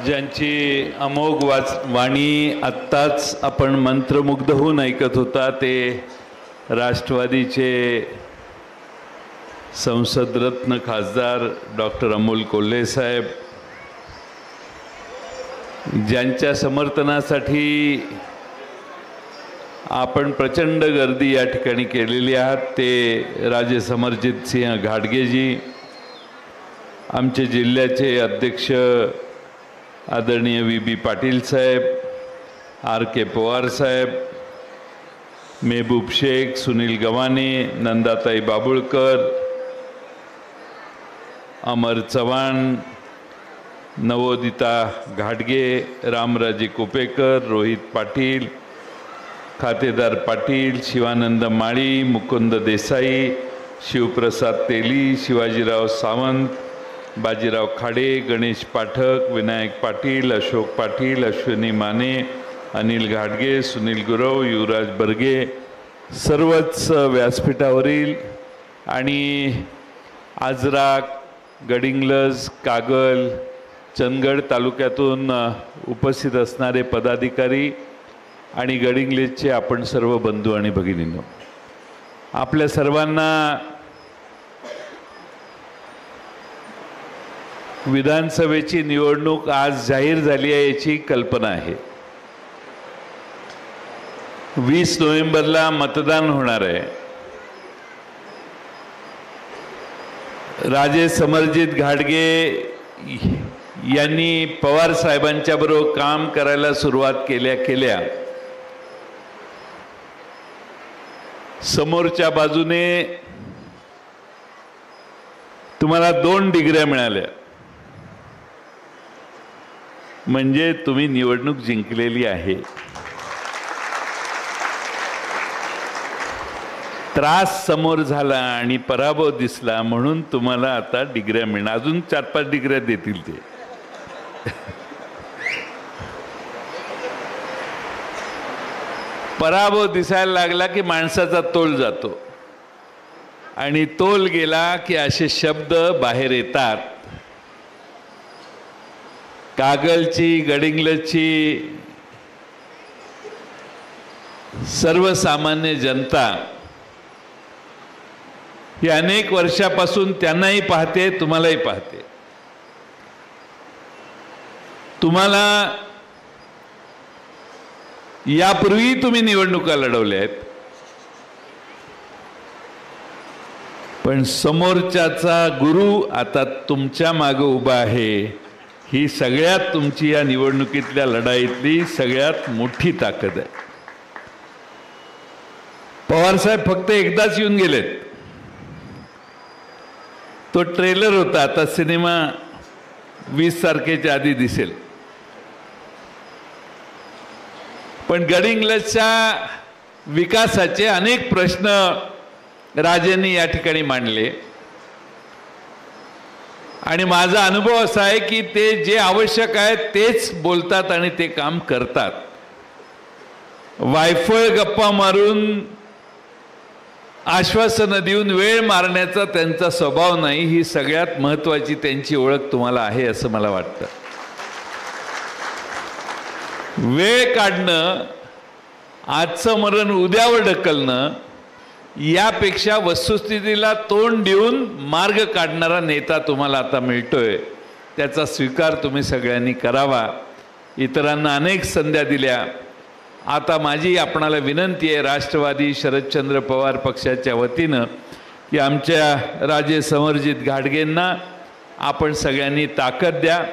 ज्यांची अमोघ वाणी आत्ताच आपण मंत्रमुग्ध होऊन ऐकत होता ते राष्ट्रवादीचे संसदरत्न खासदार डॉक्टर अमोल कोल्हे साहेब, ज्यांच्या समर्थनासाठी आपण प्रचंड गर्दी या ठिकाणी केलेली आहात, ते राजे समरजित सिंह घाटगेजी, आमचे जिल्ह्याचे अध्यक्ष आदरणीय वी पाटील साहेब, के पवार साहेब, मेहबूब शेख, सुनील गवाने, नंदाताई बाबुळकर, अमर चव्हाण, नवोदिता घाटगे, रामराजे कुपेकर, रोहित पाटील, खातेदार पाटील, शिवानंद माळी, मुकुंद देसाई, शिवप्रसाद तेली, शिवाजीराव सावंत, बाजीराव खाडे, गणेश पाठक, विनायक पाटील, अशोक पाटील, अश्विनी माने, अनिल घाटगे, सुनील गुरव, युवराज बर्गे, सर्वच व्यासपीठावरील आणि आजरा, गडिंग्लज, कागल, चंदगड तालुक्यातून उपस्थित असणारे पदाधिकारी आणि गडिंग्लजचे आपण सर्व बंधू आणि भगिनींनो, आपल्या सर्वांना विधानसभेची निवडणूक आज जाहीर झाली आहे याची कल्पना आहे. 20 नोव्हेंबरला मतदान होणार आहे. राजे समरजित घाटगे यांनी पवार साहेबांच्या बरोबर काम करायला सुरुवात केल्या समोरच्या बाजूने तुम्हाला 2 डिग्र्या मिळाल्या, म्हणजे तुम्ही निवडणूक जिंकलेली आहे. त्रास समोर झाला आणि पराभव दिसला म्हणून तुम्हाला आता डिग्र्या मिळणार, अजून 4-5 डिग्र्या देतील ते. पराभव दिसायला लागला की माणसाचा तोल जातो आणि तोल गेला की असे शब्द बाहेर येतात. कागलची, गडिंग्लजची सर्वसामान्य जनता ही अनेक वर्षापासून त्यांनाही पाहते, तुम्हालाही पाहते. तुम्हाला यापूर्वी तुम्ही निवडणुका लढवल्या आहेत, पण समोरच्याचा गुरु आता तुमच्या मागे उभा आहे. ही सगळ्यात तुमची या निवडणुकीतल्या लढाईतली सगळ्यात मोठी ताकद आहे. पवार साहेब फक्त एकदाच येऊन गेलेत, तो ट्रेलर होता, आता सिनेमा 20 तारखेच्या आधी दिसेल. पण गडिंग्लजच्या विकासाचे अनेक प्रश्न राजेंनी या ठिकाणी मांडले आणि माझा अनुभव असा आहे की ते जे आवश्यक आहे तेच बोलतात आणि ते काम करतात. वायफळ गप्पा मारून, आश्वासनं देऊन वेळ मारण्याचा त्यांचा स्वभाव नाही. ही सगळ्यात महत्त्वाची त्यांची ओळख तुम्हाला आहे असं मला वाटतं. वेळ काढणं, आजचं मरण उद्यावर ढकलणं, यापेक्षा वस्तुस्थितीला तोंड देऊन मार्ग काढणारा नेता तुम्हाला आता मिळतोय. त्याचा स्वीकार तुम्ही सगळ्यांनी करावा. इतरांना अनेक संध्या दिल्या. आता माझी आपणाला विनंती आहे राष्ट्रवादी शरदचंद्र पवार पक्षाच्या वतीनं की आमच्या राजे समरजित घाटगेंना आपण सगळ्यांनी ताकद द्या.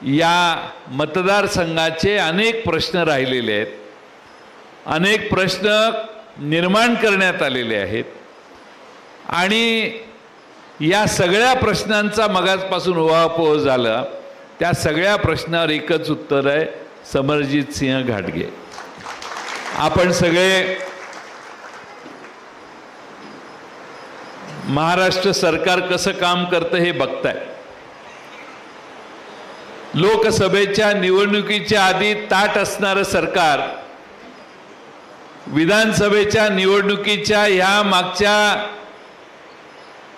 या मतदारसंघाचे अनेक प्रश्न राहिलेले आहेत, अनेक प्रश्न निर्माण करण्यात आलेले आहेत आणि या सगळ्या प्रश्नांचा मगाचपासून उहापोह झाला. त्या सगळ्या प्रश्नावर एकच उत्तर आहे, समरजित सिंह घाटगे. आपण सगळे महाराष्ट्र सरकार कसं काम करतं हे बघताय. लोकसभेच्या निवडणुकीच्या आधी ताट असणारं सरकार विधानसभेच्या निवडणुकीच्या ह्या मागच्या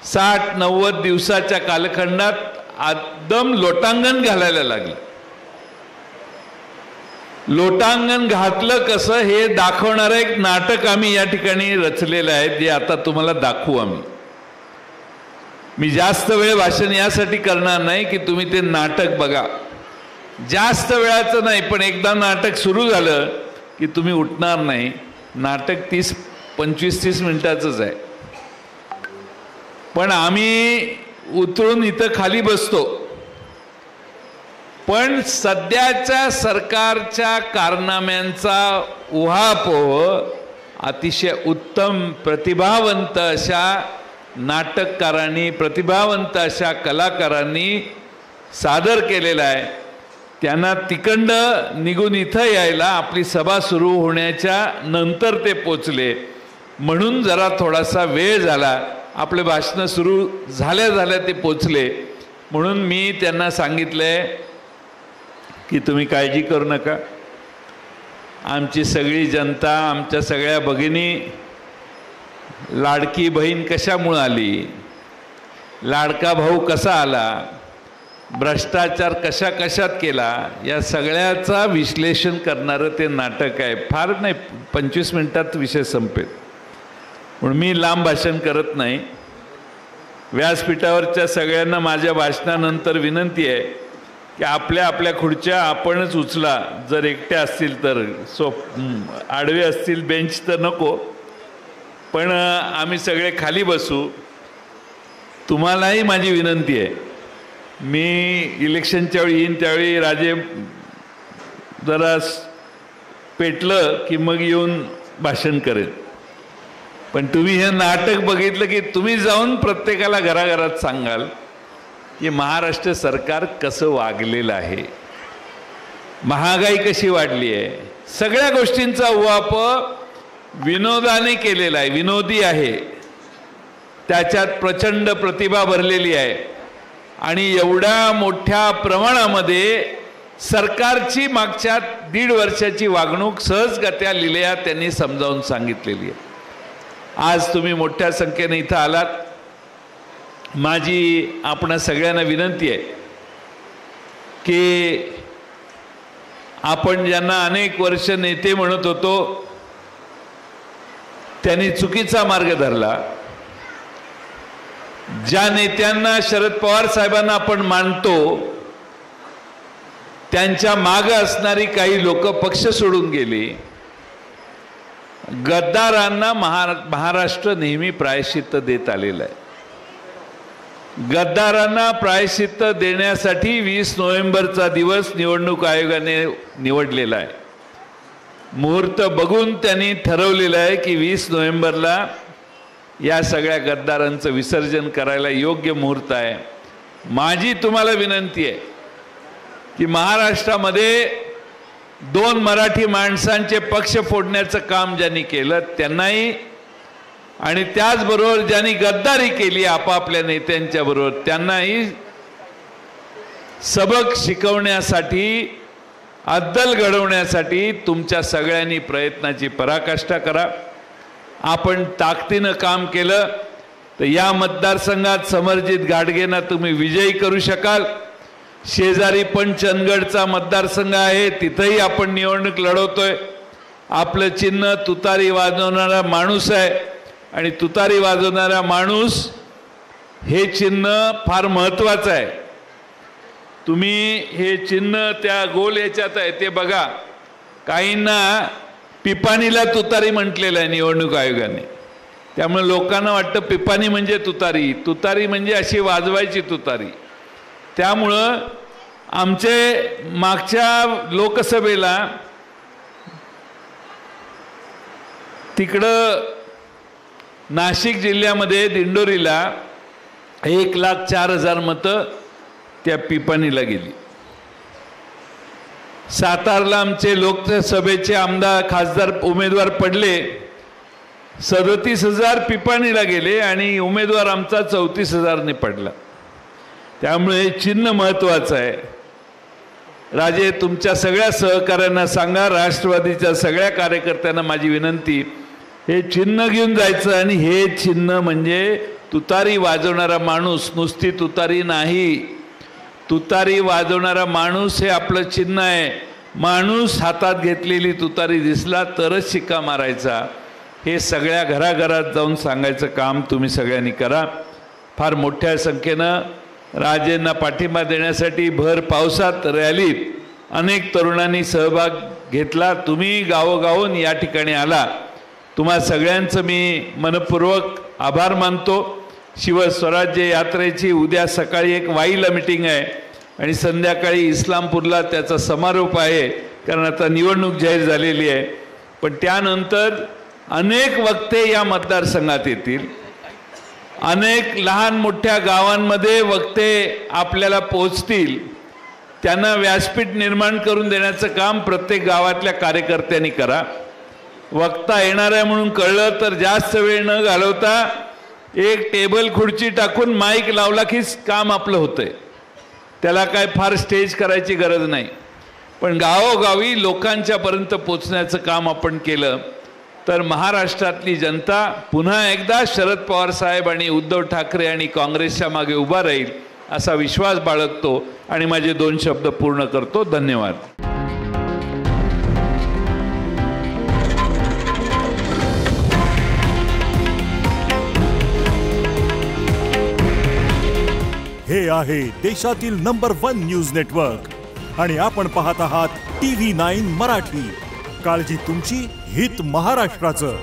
60-90 दिवसाच्या कालखंडात आदम लोटांगण घालायला लागलं. लोटांगण घातलं कसं हे दाखवणारं एक नाटक आम्ही या ठिकाणी रचलेलं आहे, जे आता तुम्हाला दाखवू आम्ही. मी जास्त वेळ भाषण यासाठी करणार नाही की तुम्ही ते नाटक बघा. जास्त वेळाचं नाही, पण एकदा नाटक सुरू झालं की तुम्ही उठणार नाही. नाटक 25-30 मिनिटाचंच आहे, पण आम्ही उतरून इथं खाली बसतो. पण सध्याच्या सरकारच्या कारनाम्यांचा उहापोह अतिशय उत्तम प्रतिभावंत अशा नाटककारांनी, प्रतिभावंत अशा कलाकारांनी सादर केलेला आहे. त्यांना तिकडं निघून इथं यायला आपली सभा सुरू होण्याच्या नंतर ते पोचले, म्हणून जरा थोडासा वेळ झाला. आपले भाषणं सुरू झाल्या झाल्या ते पोचले, म्हणून मी त्यांना सांगितलंय की तुम्ही काळजी करू नका. आमची सगळी जनता, आमच्या सगळ्या भगिनी, लाडकी बहीण कशामुळे आली, लाडका भाऊ कसा आला, भ्रष्टाचार कशा कशात केला, या सगळ्याचा विश्लेषण करणारं ते नाटक आहे. फार नाही, 25 मिनिटात विषय संपेल. म्हणून मी लांब भाषण करत नाही. व्यासपीठावरच्या सगळ्यांना माझ्या भाषणानंतर विनंती आहे की आपल्या आपल्या खुर्च्या आपणच उचला. जर एकट्या असतील तर, आडवे असतील बेंच तर नको, पण आम्ही सगळे खाली बसू. तुम्हालाही माझी विनंती आहे, मी इलेक्शनच्या वेळी येईन त्यावेळी राजे जरा पेटलं की मग येऊन भाषण करेन. पण तुम्ही हे नाटक बघितलं की तुम्ही जाऊन प्रत्येकाला घराघरात सांगाल की महाराष्ट्र सरकार कसं वागलेलं आहे, महागाई कशी वाढली आहे. सगळ्या गोष्टींचा उहापोह विनोदाने केलेला आहे, विनोदी आहे, त्याच्यात प्रचंड प्रतिभा भरलेली आहे. आणि एवढ्या मोठ्या प्रमाणामध्ये सरकारची मागच्या 1.5 वर्षाची वागणूक सहजगत्या लिहिल्या त्यांनी समजावून सांगितलेली आहे. आज तुम्ही मोठ्या संख्येने इथं आलात. माझी आपणा सगळ्यांना विनंती आहे की आपण ज्यांना अनेक वर्ष नेते म्हणत होतो त्यांनी चुकीचा मार्ग धरला. ज्या नेत्यांना शरद पवार साहेबांना आपण मानतो त्यांच्या मागे असणारी काही लोक पक्ष सोडून गेली. गद्दारांना महाराष्ट्र नेहमी प्रायश्चित्त देत आलेला आहे. गद्दारांना प्रायश्चित्त देण्यासाठी 20 नोव्हेंबरचा दिवस निवडणूक आयोगाने निवडलेला आहे. मुहूर्त बघून त्यांनी ठरवलेलं आहे की 20 नोव्हेंबरला या सगळ्या गद्दारांचं विसर्जन करायला योग्य मुहूर्त आहे. माझी तुम्हाला विनंती आहे की महाराष्ट्रामध्ये 2 मराठी माणसांचे पक्ष फोडण्याचं काम ज्यांनी केलं त्यांनाही, आणि त्याचबरोबर ज्यांनी गद्दारी केली आपापल्या नेत्यांच्या बरोबर त्यांनाही सबक शिकवण्यासाठी, अद्दल घडवण्यासाठी तुमच्या सगळ्यांनी प्रयत्नाची पराकाष्ठा करा. आपण ताकदीनं काम केलं तर या मतदारसंघात समरजित घाटगेंना तुम्ही विजयी करू शकाल. शेजारी पण चंदगडचा मतदारसंघ आहे, तिथंही आपण निवडणूक लढवतोय. आपलं चिन्ह तुतारी वाजवणारा माणूस आहे, आणि तुतारी वाजवणारा माणूस हे चिन्ह फार महत्त्वाचं आहे. तुम्ही हे चिन्ह त्या गोल याच्यात आहे ते बघा. काहींना पिपाणीला तुतारी म्हटलेलं आहे निवडणूक आयोगाने, त्यामुळे लोकांना वाटतं पिपाणी म्हणजे तुतारी, तुतारी म्हणजे अशी वाजवायची तुतारी. त्यामुळं आमचे मागच्या लोकसभेला तिकडं नाशिक जिल्ह्यामध्ये दिंडोरीला 1,04,000 मतं त्या पिपाणीला गेली. सातारला आमचे लोकसभेचे आमदार खासदार उमेदवार पडले, 37,000 पिपाणीला गेले आणि उमेदवार आमचा 34,000 ने पडला. त्यामुळे चिन्ह महत्त्वाचं आहे. राजे, तुमच्या सगळ्या सहकाऱ्यांना सांगा, राष्ट्रवादीच्या सगळ्या कार्यकर्त्यांना माझी विनंती, हे चिन्ह घेऊन जायचं. आणि हे चिन्ह म्हणजे तुतारी वाजवणारा माणूस, नुसती तुतारी नाही, तुतारी वाजवणारा माणूस हे आपलं चिन्ह आहे. माणूस हातात घेतलेली तुतारी दिसला तरच शिक्का मारायचा, हे सगळ्या घराघरात जाऊन सांगायचं काम तुम्ही सगळ्यांनी करा. फार मोठ्या संख्येनं राजेंना पाठिंबा देण्यासाठी भर पावसात रॅलीत अनेक तरुणांनी सहभाग घेतला. तुम्ही गावोगावून या ठिकाणी आला. तुम्हा सगळ्यांचं मी मनपूर्वक आभार मानतो. शिवस्वराज्य यात्रेची उद्या सकाळी एक वाईला मीटिंग आहे आणि संध्याकाळी इस्लामपूरला त्याचा समारोप आहे, कारण आता निवडणूक जाहीर झालेली आहे. पण त्यानंतर अनेक वक्ते या मतदारसंघात येतील. अनेक लहान मोठ्या गावांमध्ये वक्ते आपल्याला पोहोचतील. त्यांना व्यासपीठ निर्माण करून देण्याचं काम प्रत्येक गावातल्या कार्यकर्त्यांनी करा. वक्ता येणार आहे म्हणून कळलं तर जास्त वेळ न घालवता एक टेबल खुर्ची टाकून माईक लावला की काम आपलं होतंय. त्याला काय फार स्टेज करायची गरज नाही. पण गावोगावी लोकांच्यापर्यंत पोचण्याचं काम आपण केलं तर महाराष्ट्रातली जनता पुन्हा एकदा शरद पवार साहेब आणि उद्धव ठाकरे आणि काँग्रेसच्या मागे उभा राहील असा विश्वास बाळगतो आणि माझे 2 शब्द पूर्ण करतो. धन्यवाद. हे आहे देशातील नंबर 1 न्यूज नेटवर्क आणि आपण पाहत आहात TV9 मराठी. काळजी तुमची, हित महाराष्ट्राचं.